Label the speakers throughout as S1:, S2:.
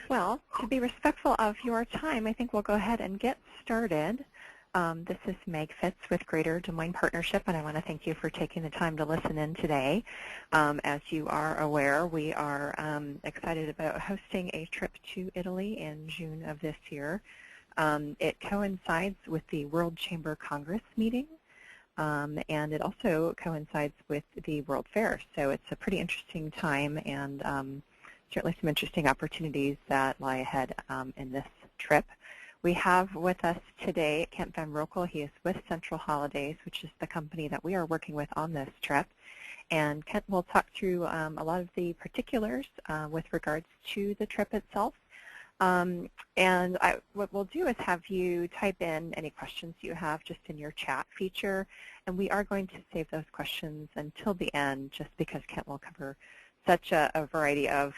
S1: Well, to be respectful of your time, I think we'll go ahead and get started. This is Meg Fitz with Greater Des Moines Partnership, and I want to thank you for taking the time to listen in today. As you are aware, we are excited about hosting a trip to Italy in June of this year. It coincides with the World Chamber Congress meeting, and it also coincides with the World Fair. So it's a pretty interesting time, and certainly some interesting opportunities that lie ahead in this trip. We have with us today Kent Van Rokel. He is with Central Holidays, which is the company that we are working with on this trip. And Kent will talk through a lot of the particulars with regards to the trip itself. What we'll do is have you type in any questions you have just in your chat feature. And we are going to save those questions until the end just because Kent will cover such a variety of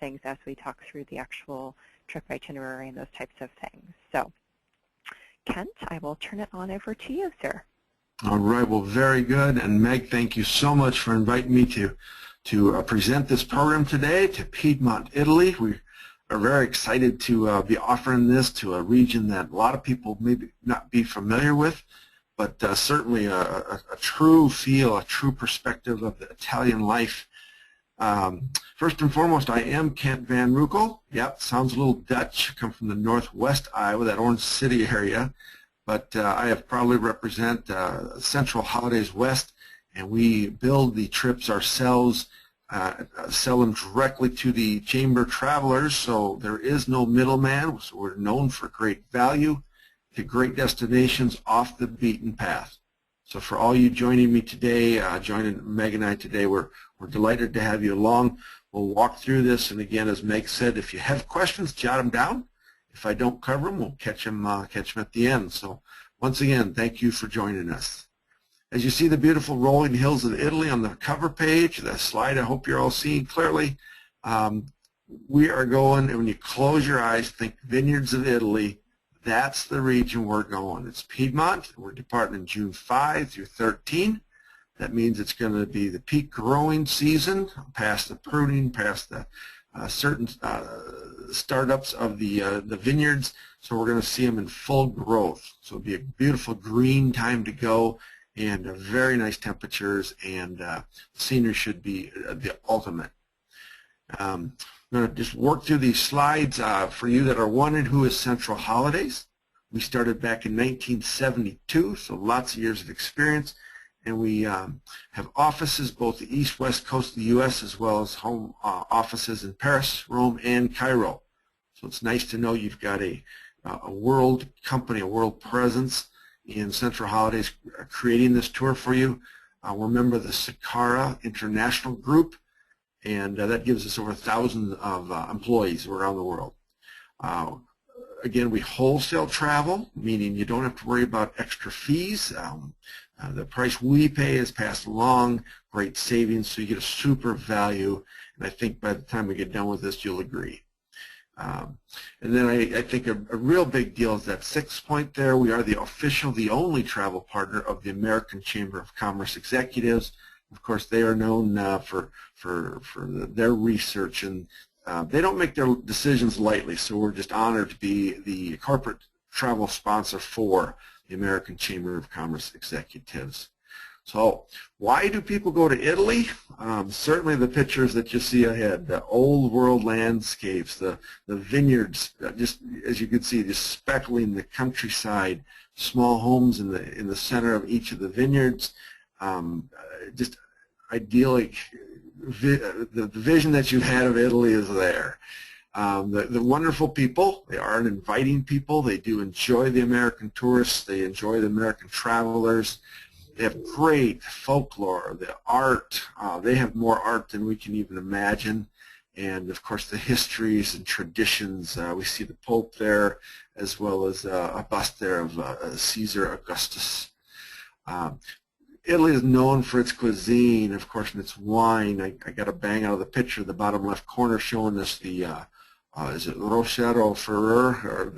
S1: things as we talk through the actual trip itinerary and those types of things. So, Kent, I will turn it on over to you, sir.
S2: All right. Well, very good. And Meg, thank you so much for inviting me to present this program today to Piedmont, Italy. We are very excited to be offering this to a region that a lot of people maybe not be familiar with, but certainly a true feel, a true perspective of the Italian life. First and foremost, I am Kent Van Rokel. Yep, sounds a little Dutch. I come from the northwest Iowa, that Orange City area. But I have proudly represent Central Holidays West, and we build the trips ourselves, sell them directly to the chamber travelers, so there is no middleman. So we're known for great value to great destinations off the beaten path. So for all you joining me today, joining Meg and I today, we're delighted to have you along. We'll walk through this, and again, as Meg said, if you have questions, jot them down. If I don't cover them, we'll catch them at the end. So once again, thank you for joining us. As you see the beautiful rolling hills of Italy on the cover page, the slide I hope you're all seeing clearly, we are going, and when you close your eyes, think vineyards of Italy. That's the region we're going. It's Piedmont. We're departing June 5 through 13. That means it's going to be the peak growing season, past the pruning, past the certain startups of the vineyards. So we're going to see them in full growth. So it'll be a beautiful green time to go, and very nice temperatures, and the scenery should be the ultimate. I'm going to just work through these slides for you that are wondering who is Central Holidays. We started back in 1972, so lots of years of experience, and we have offices both the east-west coast of the U.S. as well as home offices in Paris, Rome, and Cairo. So it's nice to know you've got a world company, a world presence in Central Holidays creating this tour for you. We're a member of the Sakara International Group, and that gives us over 1,000 of employees around the world. Again, we wholesale travel, meaning you don't have to worry about extra fees. The price we pay is passed along, great savings, so you get a super value, and I think by the time we get done with this, you'll agree. And then I think a real big deal is that sixth point there. We are the only travel partner of the American Chamber of Commerce Executives. Of course, they are known for their research, and they don't make their decisions lightly, so we're just honored to be the corporate travel sponsor for the American Chamber of Commerce Executives. So why do people go to Italy? Certainly the pictures that you see ahead, the old world landscapes, the vineyards, just as you can see, just speckling the countryside, small homes in the center of each of the vineyards. Just idyllic, the vision that you've had of Italy is there. The wonderful people, they are an inviting people. They do enjoy the American tourists. They enjoy the American travelers. They have great folklore, the art. They have more art than we can even imagine. And, of course, the histories and traditions. We see the Pope there, as well as a bust there of Caesar Augustus. Italy is known for its cuisine, of course, and its wine. I got a bang out of the picture, the bottom left corner, showing us the is it Rochero Ferrer, or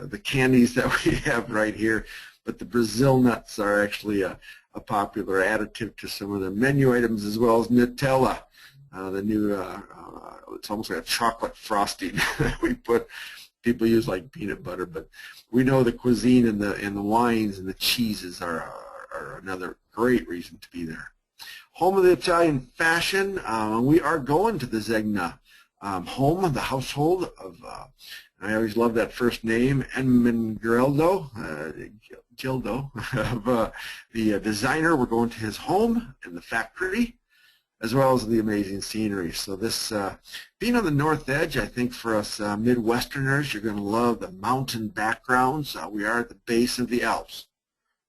S2: the candies that we have right here. But the Brazil nuts are actually a popular additive to some of the menu items, as well as Nutella. The new, it's almost like a chocolate frosting that we put. People use like peanut butter, but we know the cuisine and the wines and the cheeses are another great reason to be there. Home of the Italian fashion. We are going to the Zegna home, the household of. I always love that first name, Gildo, of the designer. We're going to his home and the factory, as well as the amazing scenery. So this, being on the north edge, I think for us Midwesterners, you're going to love the mountain backgrounds. We are at the base of the Alps.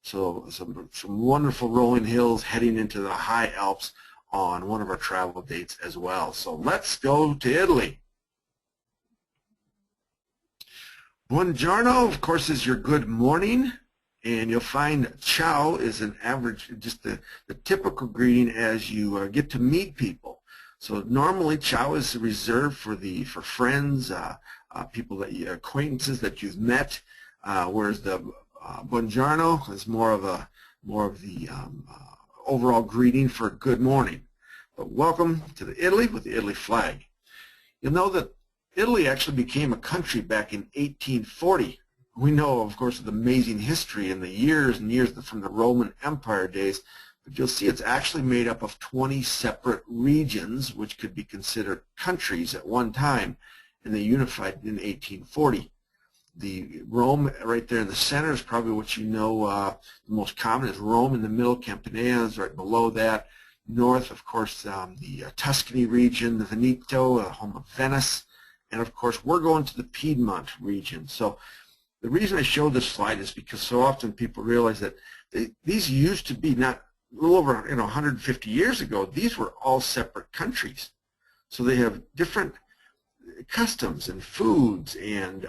S2: So some wonderful rolling hills heading into the high Alps on one of our travel dates as well. So let's go to Italy. Buongiorno, of course, is your good morning. And you'll find ciao is an average, just the typical greeting as you get to meet people. So normally ciao is reserved for friends, people that acquaintances that you've met, whereas the buongiorno is more of the overall greeting for good morning. But welcome to Italy with the Italy flag. You'll know that Italy actually became a country back in 1840. We know, of course, the amazing history and the years and years from the Roman Empire days, but you'll see it's actually made up of 20 separate regions, which could be considered countries at one time, and they unified in 1840. The Rome right there in the center is probably what you know the most common is Rome in the middle, Campania is right below that. North, of course, the Tuscany region, the Veneto, home of Venice, and of course we're going to the Piedmont region. So the reason I show this slide is because so often people realize that these used to be not a little over 150 years ago. These were all separate countries, so they have different customs and foods and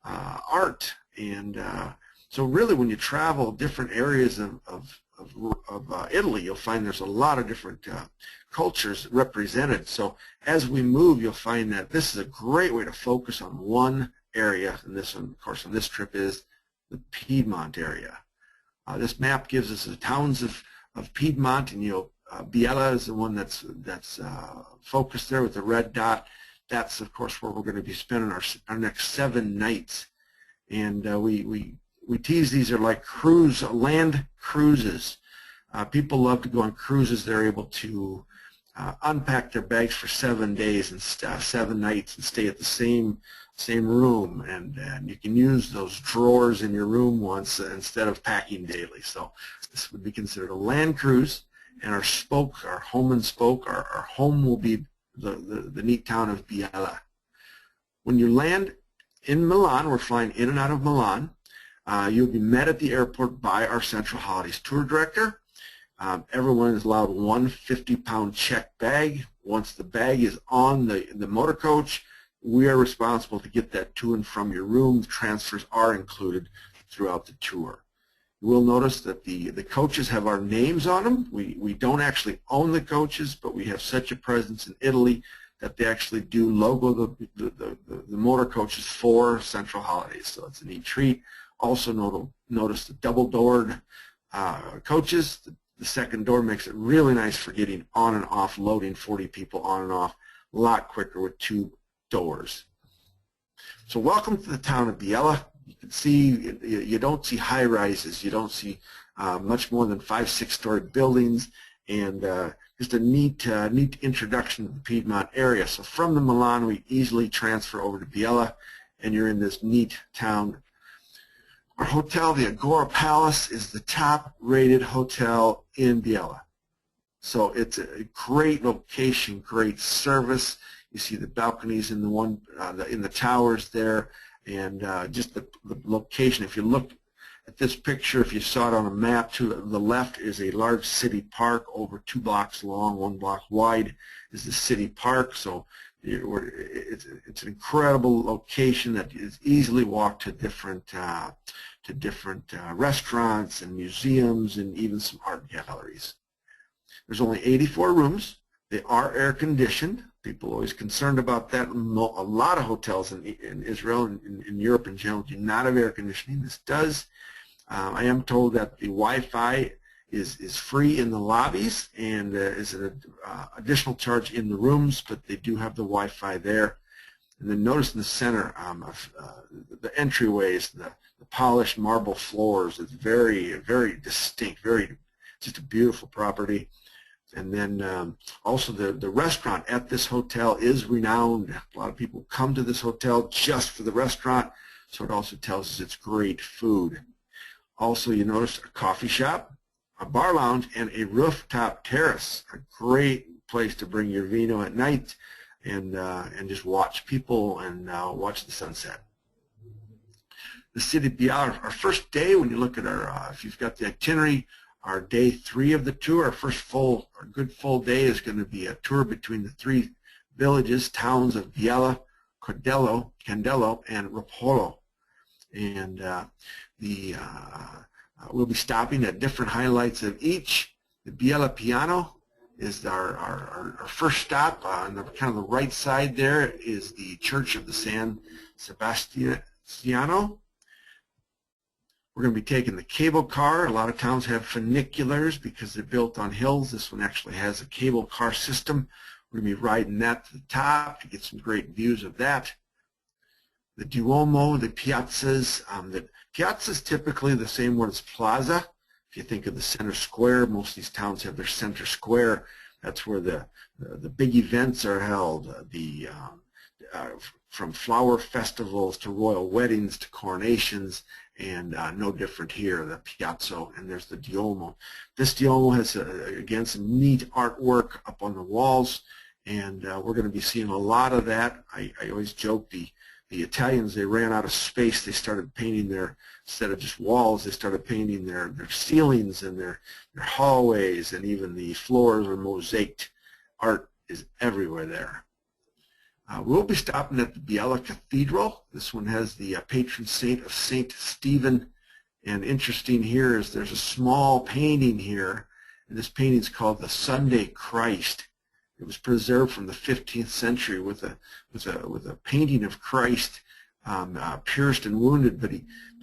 S2: art, and so really when you travel different areas of Italy, you'll find there's a lot of different cultures represented. So as we move, you'll find that this is a great way to focus on one area, and this one, of course, on this trip is the Piedmont area. This map gives us the towns of Piedmont, and Biella is the one that's focused there with the red dot. That's, of course, where we're going to be spending our next 7 nights. And we tease these are like land cruises. People love to go on cruises. They're able to unpack their bags for 7 days and 7 nights and stay at the same room, and you can use those drawers in your room once instead of packing daily. So this would be considered a land cruise, and our home and spoke, our home will be the neat town of Biella. When you land in Milan, we're flying in and out of Milan. You'll be met at the airport by our Central Holidays tour director. Everyone is allowed one 50-pound check bag. Once the bag is on the motor coach, we are responsible to get that to and from your room. Transfers are included throughout the tour. You will notice that the coaches have our names on them. We don't actually own the coaches, but we have such a presence in Italy that they actually do logo the motor coaches for Central Holidays. So it's a neat treat. Also notice the double-doored coaches. The second door makes it really nice for getting on and off, loading 40 people on and off a lot quicker with 2 doors. So welcome to the town of Biella. You can see you don't see high rises. You don't see much more than 5-6 story buildings, and just a neat introduction to the Piedmont area. So from the Milan, we easily transfer over to Biella, and you're in this neat town. Our hotel, the Agora Palace, is the top-rated hotel in Biella. So it's a great location, great service. You see the balconies in the towers there, and just the location. If you look at this picture, if you saw it on a map, to the left is a large city park over 2 blocks long, 1 block wide is the city park. So it's an incredible location that is easily walked to different restaurants and museums and even some art galleries. There's only 84 rooms. They are air conditioned. People are always concerned about that. A lot of hotels in Israel and in Europe in general do not have air conditioning. This does. I am told that the Wi-Fi is free in the lobbies and is an additional charge in the rooms, but they do have the Wi-Fi there. And then notice in the center of the entryways, the polished marble floors. It's very, very distinct, just a beautiful property. And then also the restaurant at this hotel is renowned. A lot of people come to this hotel just for the restaurant, so it also tells us it's great food. Also, you notice a coffee shop, a bar lounge, and a rooftop terrace. A great place to bring your vino at night and just watch people and watch the sunset. The city of Biala, our first day, when you look at our, if you've got the itinerary, our day 3 of the tour, our good full day is going to be a tour between the 3 villages, towns of Biala, Candelo, and Rapolo. And we'll be stopping at different highlights of each. The Biala Piano is our first stop. On the kind of the right side there is the Church of the San Sebastiano. We're going to be taking the cable car. A lot of towns have funiculars because they're built on hills. This one actually has a cable car system. We're going to be riding that to the top to get some great views of that. The Duomo, the piazzas. The piazza is typically the same word as plaza. If you think of the center square, most of these towns have their center square. That's where the big events are held. From flower festivals to royal weddings to coronations, and no different here, the Piazza, and there's the Duomo. This Duomo has, again, some neat artwork up on the walls, and we're going to be seeing a lot of that. I always joke the Italians, they ran out of space. They started painting instead of just walls, they started painting their ceilings and their hallways, and even the floors are mosaiced. Art is everywhere there. We'll be stopping at the Biala Cathedral. This one has the patron saint of St. Stephen. And interesting here is there's a small painting here, and this painting is called the Sunday Christ. It was preserved from the 15th century with a painting of Christ pierced and wounded, but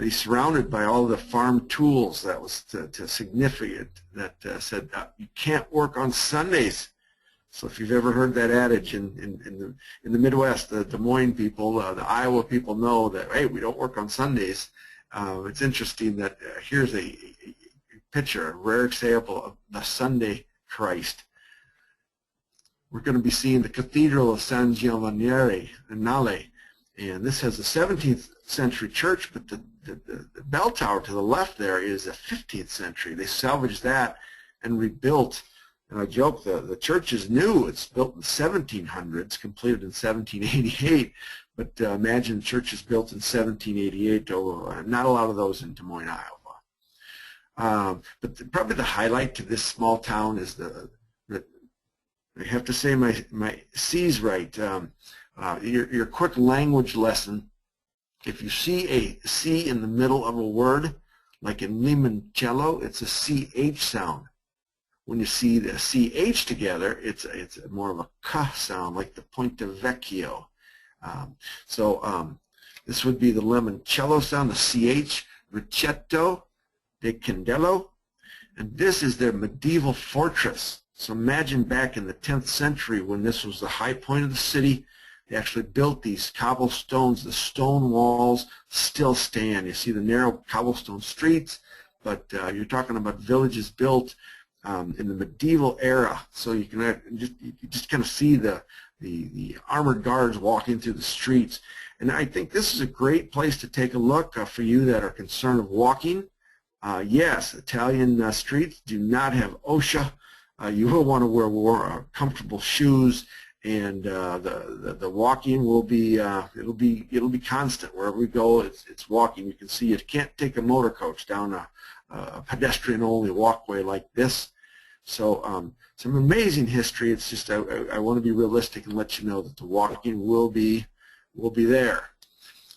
S2: he's surrounded by all the farm tools. That was significant. That said you can't work on Sundays. So if you've ever heard that adage in the Midwest, the Des Moines people, the Iowa people know that, hey, we don't work on Sundays. It's interesting that here's a picture, a rare example of the Sunday Christ. We're going to be seeing the Cathedral of San Giovanni Nale, and this has a 17th century church, but the bell tower to the left there is a 15th century. They salvaged that and rebuilt. And I joke, the church is new. It's built in the 1700s, completed in 1788. But imagine churches built in 1788. Not a lot of those in Des Moines, Iowa. But probably the highlight to this small town is I have to say my C's right. Your quick language lesson. If you see a C in the middle of a word, like in limoncello, it's a CH sound. When you see the CH together, it's more of a K sound, like the Ponte Vecchio. This would be the limoncello sound, the CH, Ricetto de Candelo, and this is their medieval fortress. So imagine back in the 10th century when this was the high point of the city, they actually built these cobblestones. The stone walls still stand. You see the narrow cobblestone streets, but you're talking about villages built in the medieval era. So you can just kind of see the armored guards walking through the streets. And I think this is a great place to take a look for you that are concerned of walking. Yes, Italian streets do not have OSHA. You will want to wear comfortable shoes, and the walking will be it'll be constant wherever we go. It's walking. You can see you can't take a motor coach down a pedestrian-only walkway like this. So some amazing history. It's just I want to be realistic and let you know that the walking will be there.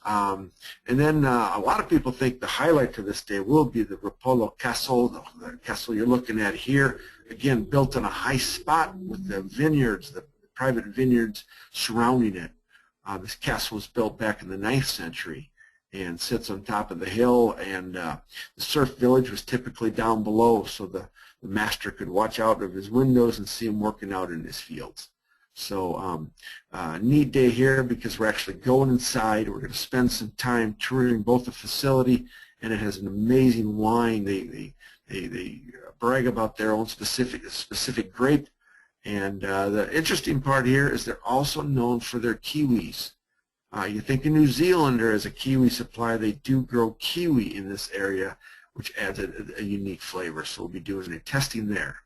S2: And then a lot of people think the highlight to this day will be the Rapolo Castle, the castle you're looking at here. Again, built on a high spot with the vineyards, the private vineyards surrounding it. This castle was built back in the 9th century, and sits on top of the hill. And the surf village was typically down below, so the master could watch out of his windows and see him working out in his fields. So neat day here because we're actually going inside. We're going to spend some time touring both the facility, and it has an amazing wine. They brag about their own specific grape. And the interesting part here is they're also known for their kiwis. You think of New Zealander as a kiwi supplier. They do grow kiwi in this area, which adds a unique flavor. So we'll be doing a testing there.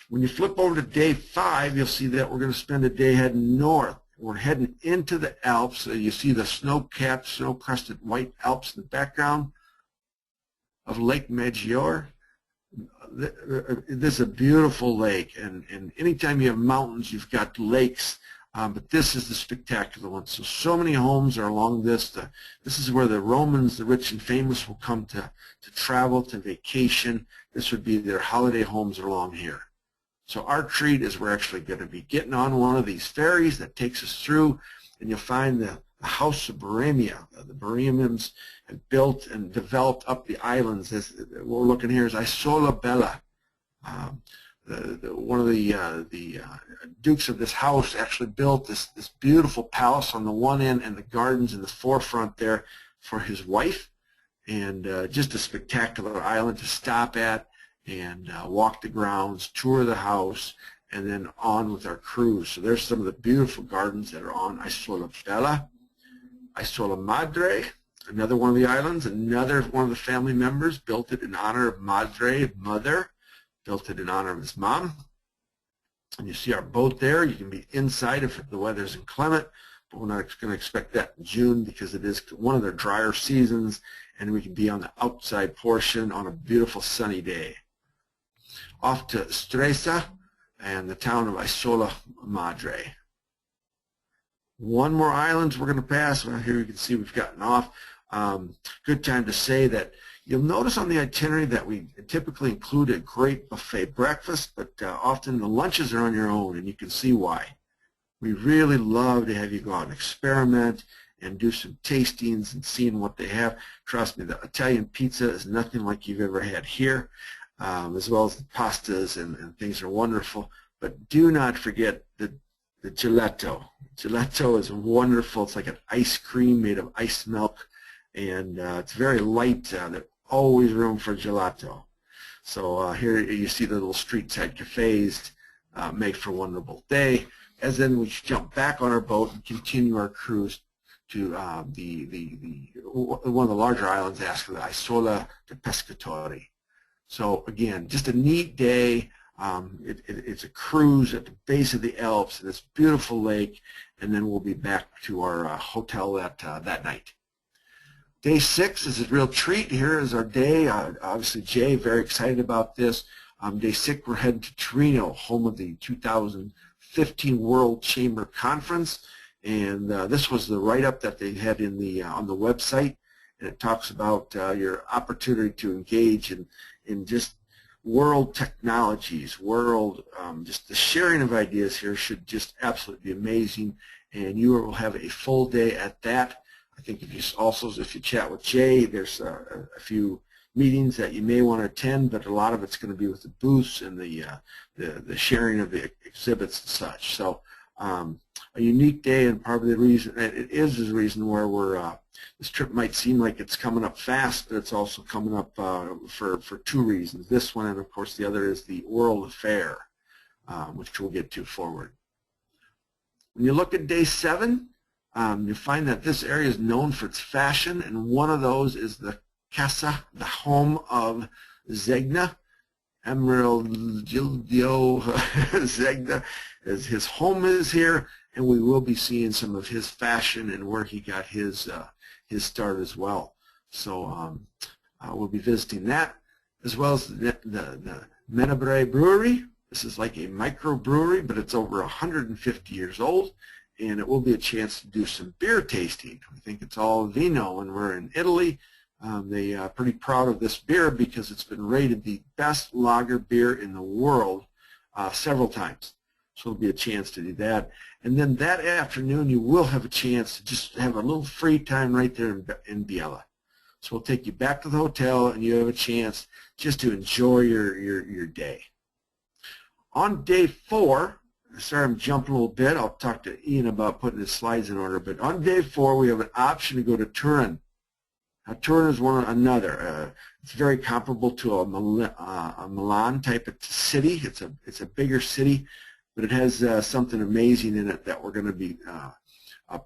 S2: When you flip over to day 5, you'll see that we're going to spend a day heading north. We're heading into the Alps. You see the snow-capped, snow-crusted white Alps in the background of Lake Maggiore. This is a beautiful lake, and anytime you have mountains, you've got lakes, but this is the spectacular one. So many homes are along this. This is where the Romans, the rich and famous, will come to travel, to vacation. This would be their holiday homes along here. So our treat is we're actually going to be getting on one of these ferries that takes us through, and you'll find the House of Bohemia. The Bohemians had built and developed up the islands. What we're looking here is Isola Bella. One of the dukes of this house actually built this beautiful palace on the one end and the gardens in the forefront there for his wife, and just a spectacular island to stop at and walk the grounds, tour the house, and then on with our cruise. So there's some of the beautiful gardens that are on Isola Bella. Isola Madre, another one of the islands, another one of the family members built it in honor of Madre, mother, built it in honor of his mom. And you see our boat there. You can be inside if the weather's inclement, but we're not going to expect that in June because it is one of their drier seasons, and we can be on the outside portion on a beautiful sunny day. Off to Stresa and the town of Isola Madre. One more island we're going to pass. Well, here you can see we've gotten off. Good time to say that you'll notice on the itinerary that we typically include a great buffet breakfast, but often the lunches are on your own, and you can see why. We really love to have you go out and experiment and do some tastings and seeing what they have. Trust me, the Italian pizza is nothing like you've ever had here, as well as the pastas and things are wonderful. But do not forget the gelato. Gelato is wonderful. It's like an ice cream made of ice milk, and it's very light. There's always room for gelato. So here you see the little street side cafes make for a wonderful day. As then we jump back on our boat and continue our cruise to one of the larger islands, the Isola de Pescatori. So again, just a neat day. It's a cruise at the base of the Alps in this beautiful lake, and then we'll be back to our hotel that night. Day 6 is a real treat. Here is our day. Obviously, Jay, very excited about this. Day 6, we're heading to Torino, home of the 2015 World Chamber Conference, and this was the write-up that they had in on the website, and it talks about your opportunity to engage in just world technologies, just the sharing of ideas here should just absolutely be amazing, and you will have a full day at that. I think if you chat with Jay, there's a few meetings that you may want to attend, but a lot of it's going to be with the booths and the sharing of the exhibits and such. So a unique day, and probably the reason it is the reason where we're this trip might seem like it's coming up fast, but it's also coming up for 2 reasons. This one, and of course the other, is the World Fair, which we'll get to forward. When you look at day 7, you find that this area is known for its fashion, and one of those is the Casa, the home of Zegna. Emeraldillo Zegna, as his home is here, and we will be seeing some of his fashion and where he got his start as well. So we'll be visiting that, as well as the Menabre Brewery. This is like a microbrewery, but it's over 150 years old, and it will be a chance to do some beer tasting. We think it's all vino when we're in Italy. They are pretty proud of this beer because it's been rated the best lager beer in the world several times. So there'll be a chance to do that. And then that afternoon, you will have a chance to just have a little free time right there in Biella. So we'll take you back to the hotel, and you have a chance just to enjoy your day. On day 4, sorry I'm jumping a little bit. I'll talk to Ian about putting his slides in order. But on day 4, we have an option to go to Turin. Now, Turin is one another. It's very comparable to a Milan type of city. It's a bigger city, but it has something amazing in it that we're going to be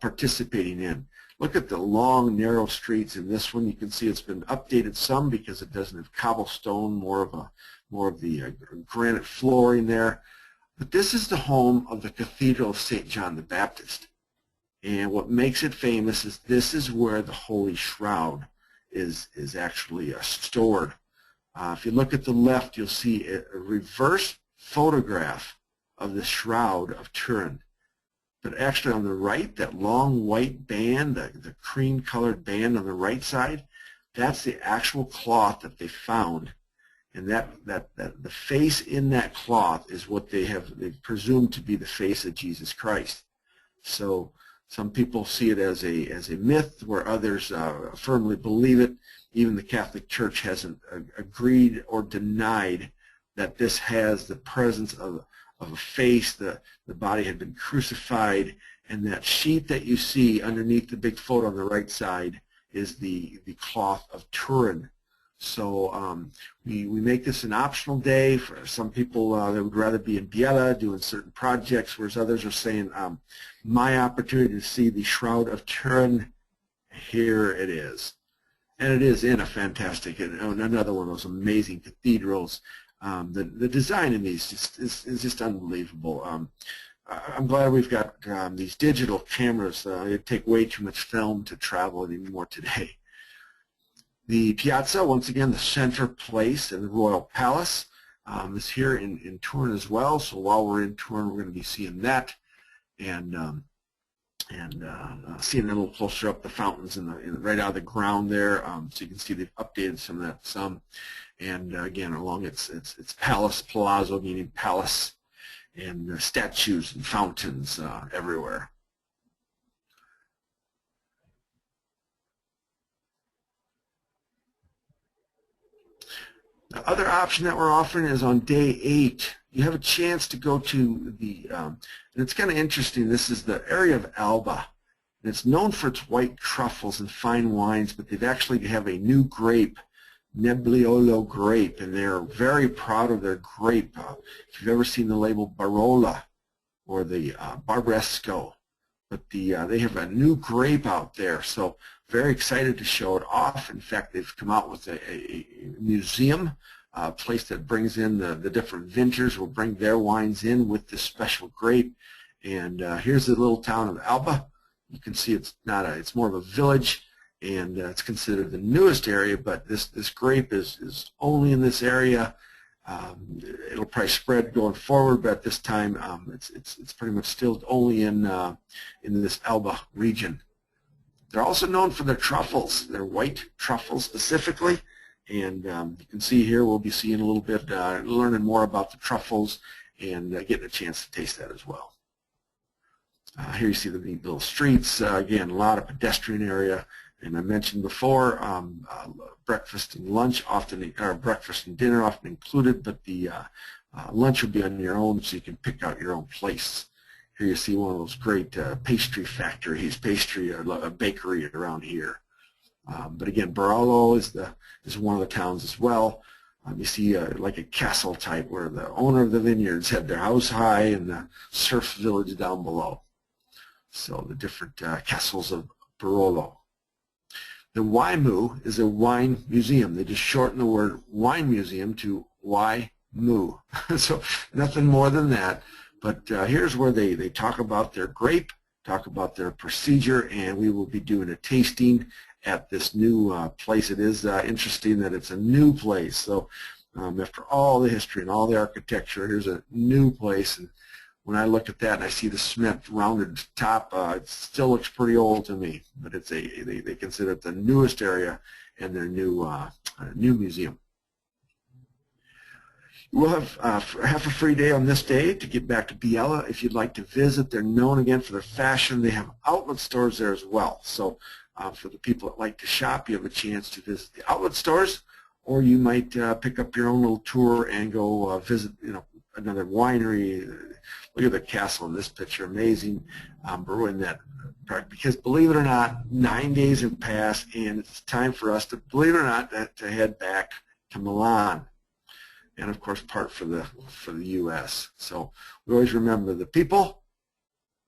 S2: participating in. Look at the long, narrow streets in this one. You can see it's been updated some because it doesn't have cobblestone, more of the granite flooring there. But this is the home of the Cathedral of St. John the Baptist. And what makes it famous is this is where the Holy Shroud is actually stored. If you look at the left, you'll see a reverse photograph of the Shroud of Turin. But actually on the right, that long white band, the cream-colored band on the right side, that's the actual cloth that they found. And the face in that cloth is what they presumed to be the face of Jesus Christ. So some people see it as a myth, where others firmly believe it. Even the Catholic Church hasn't agreed or denied that this has the presence of a face. The body had been crucified, and that sheet that you see underneath the big photo on the right side is the cloth of Turin. So we make this an optional day. For some people, they would rather be in Biella doing certain projects, whereas others are saying, my opportunity to see the Shroud of Turin, here it is. And it is in a fantastic, another one of those amazing cathedrals. The design in these is just unbelievable. I'm glad we've got these digital cameras. It take way too much film to travel anymore today. The piazza, once again, the center place in the Royal Palace, is here in Turin as well. So while we're in Turin, we're going to be seeing that and seeing a little closer up the fountains right out of the ground there. So you can see they've updated some of that some. And again, along its palace, palazzo meaning palace, and statues and fountains everywhere. The other option that we're offering is on day 8. You have a chance to go to the, and it's kind of interesting, this is the area of Alba. And it's known for its white truffles and fine wines, but they actually have a new grape, Nebbiolo grape, and they're very proud of their grape. If you've ever seen the label Barolo or the Barbaresco, but they have a new grape out there, so very excited to show it off. In fact, they've come out with a museum, a place that brings in the different vintners, will bring their wines in with this special grape. And here's the little town of Alba. You can see it's more of a village, and it's considered the newest area, but this grape is only in this area. It'll probably spread going forward, but at this time it's pretty much still only in this Alba region. They're also known for their truffles, their white truffles specifically, and you can see here we'll be seeing a little bit, learning more about the truffles and getting a chance to taste that as well. Here you see the neat little streets. Again, a lot of pedestrian area. And I mentioned before, breakfast and lunch often, or breakfast and dinner often included, but the lunch will be on your own, so you can pick out your own place. Here you see one of those great pastry factories, a bakery around here. But again, Barolo is one of the towns as well. You see like a castle type where the owner of the vineyards had their house high and the serf village down below. So the different castles of Barolo. The Waimu is a wine museum. They just shorten the word wine museum to Waimu. So nothing more than that. But here's where they talk about their grape, talk about their procedure, and we will be doing a tasting at this new place. It is interesting that it's a new place. So after all the history and all the architecture, here's a new place. And when I look at that and I see the cement rounded top, it still looks pretty old to me. But it's they consider it the newest area in their new museum. We'll have half a free day on this day to get back to Biella if you'd like to visit. They're known again for their fashion. They have outlet stores there as well. So for the people that like to shop, you have a chance to visit the outlet stores, or you might pick up your own little tour and go visit, another winery. Look at the castle in this picture, amazing. We're in that park because, believe it or not, 9 days have passed, and it's time for us to, believe it or not, to head back to Milan, and of course part for the U.S. So we always remember the people,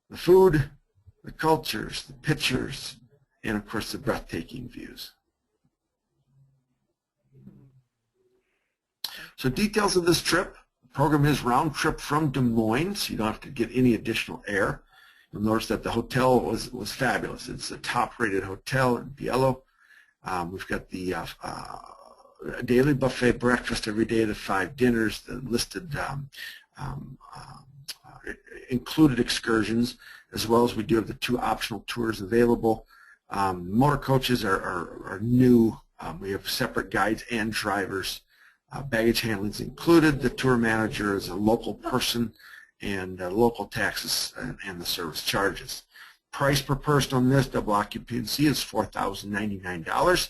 S2: the food, the cultures, the pictures, and of course the breathtaking views. So details of this trip. The program is round trip from Des Moines, so you don't have to get any additional air. You'll notice that the hotel was fabulous. It's a top-rated hotel in Biella. We've got the daily buffet breakfast every day, the 5 dinners, the listed included excursions, as well as we do have the 2 optional tours available. Motor coaches are new. We have separate guides and drivers. Baggage handling is included. The tour manager is a local person, and local taxes and the service charges. Price per person on this double occupancy is $4,099.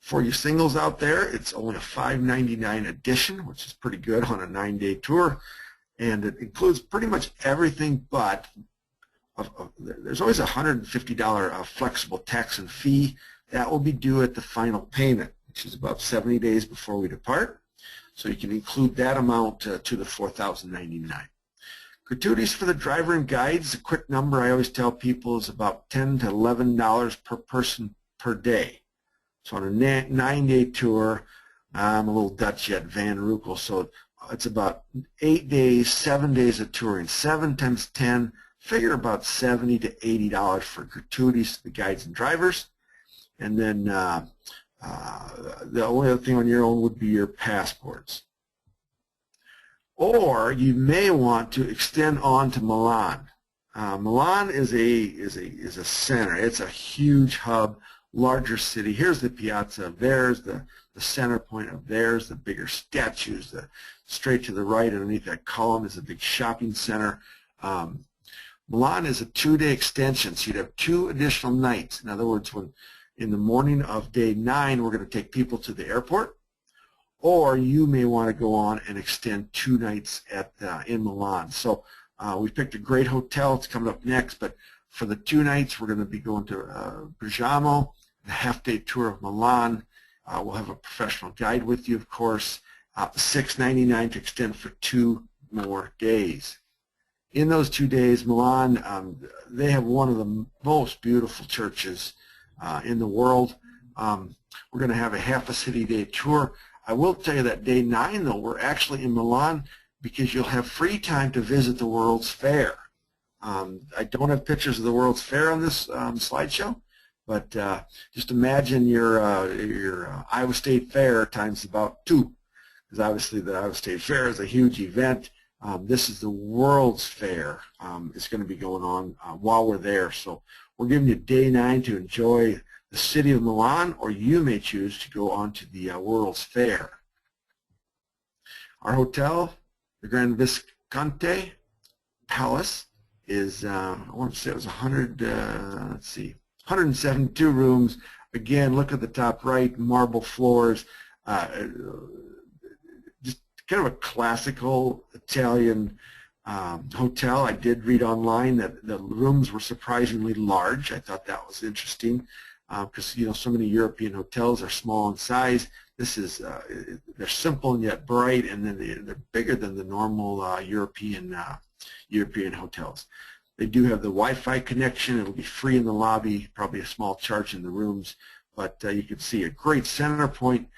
S2: For you singles out there, it's only a $599 addition, which is pretty good on a 9-day tour, and it includes pretty much everything but there's always a $150 flexible tax and fee that will be due at the final payment, which is about 70 days before we depart. So you can include that amount to the $4,099. Gratuities for the driver and guides, a quick number I always tell people is about $10 to $11 per person per day. So on a 9-day tour, I'm a little Dutch yet, Van Rukel, so it's about 8 days, 7 days of touring. 7 times 10, figure about $70 to $80 for gratuities to the guides and drivers. And then the only other thing on your own would be your passports. Or you may want to extend on to Milan. Milan is a center. It's a huge hub, larger city. Here's the piazza. There's the center point of theirs, the bigger statues. Straight to the right underneath that column is a big shopping center. Milan is a 2-day extension, so you'd have 2 additional nights. In other words, when in the morning of day 9, we're going to take people to the airport, or you may want to go on and extend 2 nights in Milan. So we picked a great hotel. It's coming up next, but for the 2 nights, we're going to be going to Bergamo, the half-day tour of Milan. We'll have a professional guide with you, of course. $6.99 to extend for 2 more days. In those 2 days, Milan, they have one of the most beautiful churches in the world. We're going to have a half a city day tour. I will tell you that day 9, though, we're actually in Milan because you'll have free time to visit the World's Fair. I don't have pictures of the World's Fair on this slideshow, but just imagine your Iowa State Fair times about 2, because obviously the Iowa State Fair is a huge event. This is the World's Fair. It's going to be going on while we're there. So we're giving you day 9 to enjoy the city of Milan, or you may choose to go on to the World's Fair. Our hotel, the Grand Visconti Palace, is, I want to say it was 172 rooms. Again, look at the top right, marble floors. Just kind of a classical Italian hotel. I did read online that the rooms were surprisingly large. I thought that was interesting because so many European hotels are small in size. This is they're simple and yet bright, and then they're bigger than the normal European hotels. They do have the Wi-Fi connection. It'll be free in the lobby, probably a small charge in the rooms, but you can see a great center point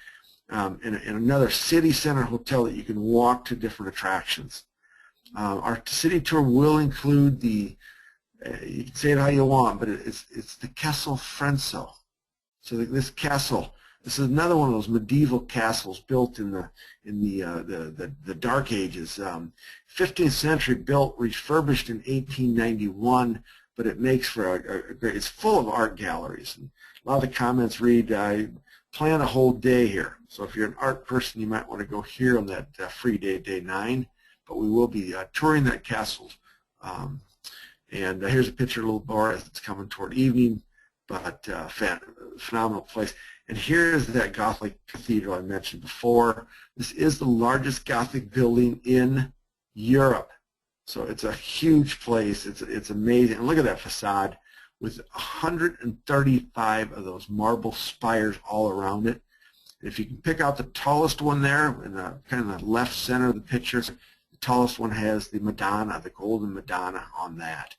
S2: and another city center hotel that you can walk to different attractions. Our city tour will include the, you can say it how you want, but it's the Castle Frenzo. So this castle, this is another one of those medieval castles built in the Dark Ages. 15th century built, refurbished in 1891, but it makes for a great, it's full of art galleries. And a lot of the comments read, I plan a whole day here. So if you're an art person, you might want to go here on that free day, day 9. But we will be touring that castle. And here's a picture of a little bar as it's coming toward evening, but phenomenal place. And here is that Gothic cathedral I mentioned before. This is the largest Gothic building in Europe. So it's a huge place. It's amazing. And look at that facade with 135 of those marble spires all around it. And if you can pick out the tallest one there in the kind of the left center of the picture, the tallest one has the Madonna, the golden Madonna on that.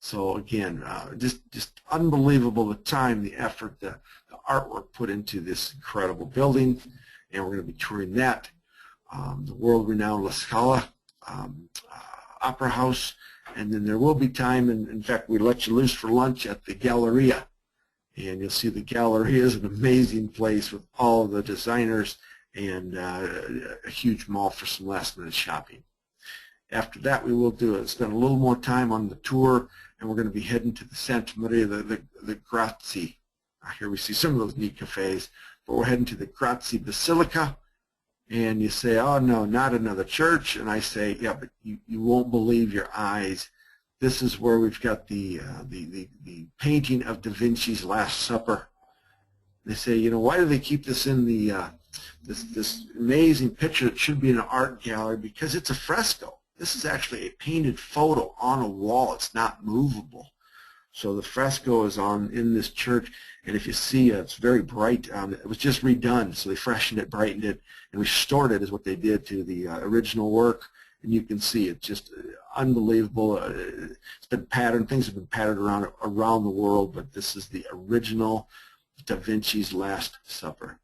S2: So again, just unbelievable the time, the effort, the artwork put into this incredible building. And we're going to be touring that. The world-renowned La Scala Opera House. And then there will be time, and in fact, we let you loose for lunch at the Galleria. And you'll see the Galleria is an amazing place with all of the designers and a huge mall for some last-minute shopping. After that, we will spend a little more time on the tour, and we're going to be heading to the Santa Maria, the Grazie. Here we see some of those neat cafes, but we're heading to the Grazie Basilica. And you say, oh no, not another church. And I say, yeah, but you won't believe your eyes. This is where we've got the painting of Da Vinci's Last Supper. They say, you know, why do they keep this in the this amazing picture that should be in an art gallery? Because it's a fresco. This is actually a painted photo on a wall. It's not movable. So the fresco is in this church, and if you see, it's very bright. It was just redone, so they freshened it, brightened it, and restored it is what they did to the original work. And you can see it's just unbelievable. It's been patterned. Things have been patterned around the world, but this is the original Da Vinci's Last Supper.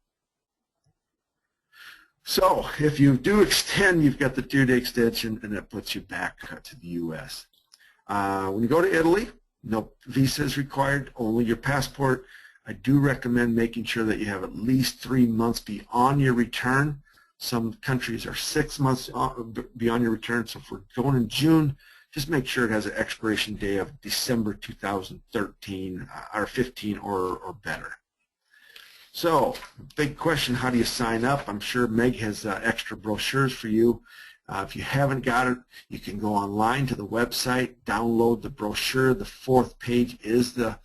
S2: So if you do extend, you've got the 2-day extension, and that puts you back to the U.S. When you go to Italy, no visa is required, only your passport. I do recommend making sure that you have at least 3 months beyond your return. Some countries are 6 months beyond your return, so if we're going in June, just make sure it has an expiration day of December 2013 or 15 or better. So, big question, how do you sign up? I'm sure Meg has extra brochures for you. If you haven't got it, you can go online to the website, download the brochure. The 4th page is the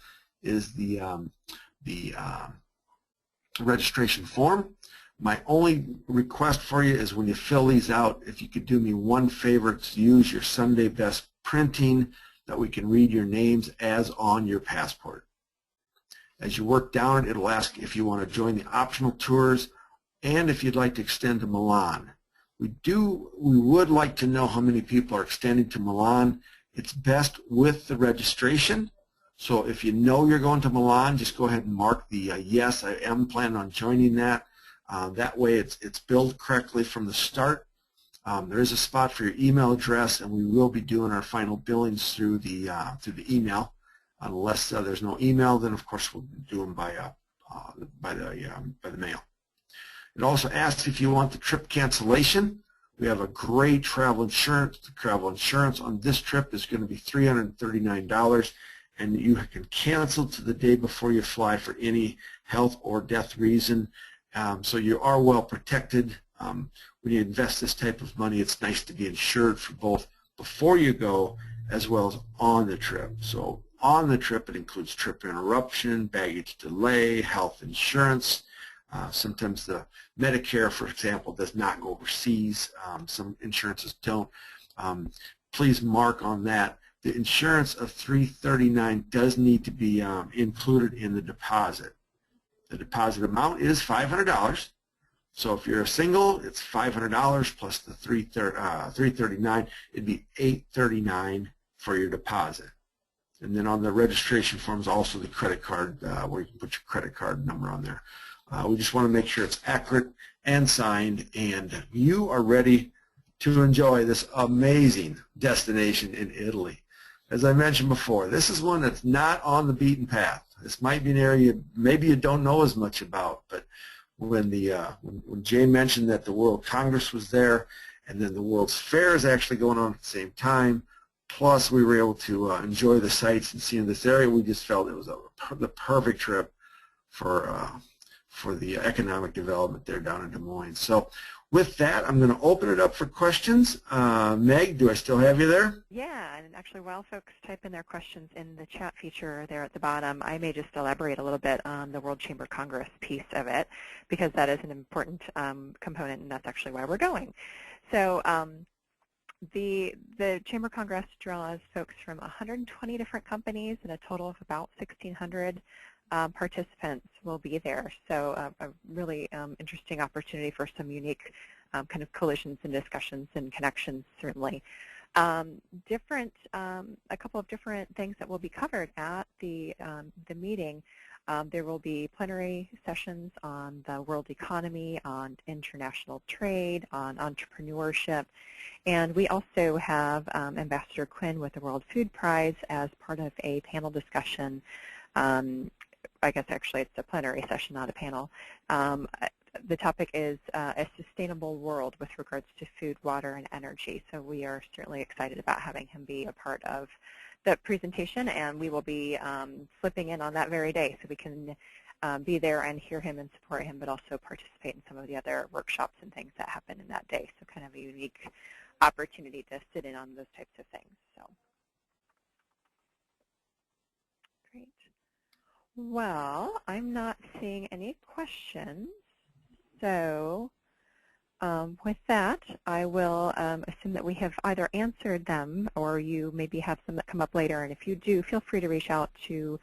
S2: registration form. My only request for you is when you fill these out, if you could do me one favor, to use your Sunday best printing that we can read your names as on your passport. As you work down it, it'll ask if you want to join the optional tours and if you'd like to extend to Milan. We would like to know how many people are extending to Milan. It's best with the registration. So if you know you're going to Milan, just go ahead and mark the yes, I am planning on joining that. That way it's billed correctly from the start. There is a spot for your email address, and we will be doing our final billings through the email. Unless there's no email, then of course we'll do them by the mail. It also asks if you want the trip cancellation. We have a great travel insurance. The travel insurance on this trip is going to be $339, and you can cancel to the day before you fly for any health or death reason. So you are well protected. When you invest this type of money, it's nice to be insured for both before you go as well as on the trip. So on the trip, it includes trip interruption, baggage delay, health insurance. Sometimes the Medicare, for example, does not go overseas. Some insurances don't. Please mark on that. The insurance of $339 does need to be included in the deposit. The deposit amount is $500. So if you're a single, it's $500 plus the $339. It'd be $839 for your deposit. And then on the registration forms, also the credit card, where you can put your credit card number on there. We just want to make sure it's accurate and signed, and you are ready to enjoy this amazing destination in Italy. As I mentioned before, this is one that's not on the beaten path. This might be an area maybe you don't know as much about, but when Jane mentioned that the World Congress was there, and then the World's Fair is actually going on at the same time, Plus, we were able to enjoy the sights and see in this area. We just felt it was the perfect trip for the economic development there down in Des Moines. So with that, I'm going to open it up for questions. Meg, do I still have you there?
S1: Yeah, and actually while folks type in their questions in the chat feature there at the bottom, I may just elaborate a little bit on the World Chamber Congress piece of it, because that is an important component, and that's actually why we're going. So the Chamber Congress draws folks from 120 different companies, and a total of about 1,600 participants will be there. So a really interesting opportunity for some unique kind of collisions and discussions and connections, certainly. A couple of different things that will be covered at the meeting. There will be plenary sessions on the world economy, on international trade, on entrepreneurship, and we also have Ambassador Quinn with the World Food Prize as part of a panel discussion. I guess actually it's a plenary session, not a panel. The topic is a sustainable world with regards to food, water, and energy. So we are certainly excited about having him be a part of the presentation, and we will be slipping in on that very day so we can be there and hear him and support him, but also participate in some of the other workshops and things that happen in that day. So kind of a unique opportunity to sit in on those types of things. So great. Well, I'm not seeing any questions. So with that, I will assume that we have either answered them, or you maybe have some that come up later. And if you do, feel free to reach out to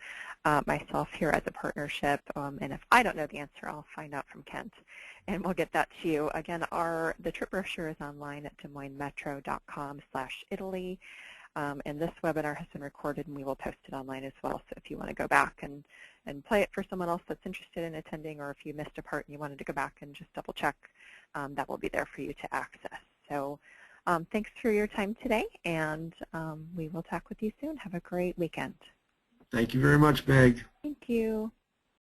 S1: myself here at the partnership. And if I don't know the answer, I'll find out from Kent, and we'll get that to you. Again, the trip brochure is online at DesMoinesMetro.com/Italy. And this webinar has been recorded, and we will post it online as well. So if you want to go back and play it for someone else that's interested in attending, or if you missed a part and you wanted to go back and just double check, that will be there for you to access. So thanks for your time today, and we will talk with you soon. Have a great weekend.
S2: Thank you very much, Meg.
S1: Thank you.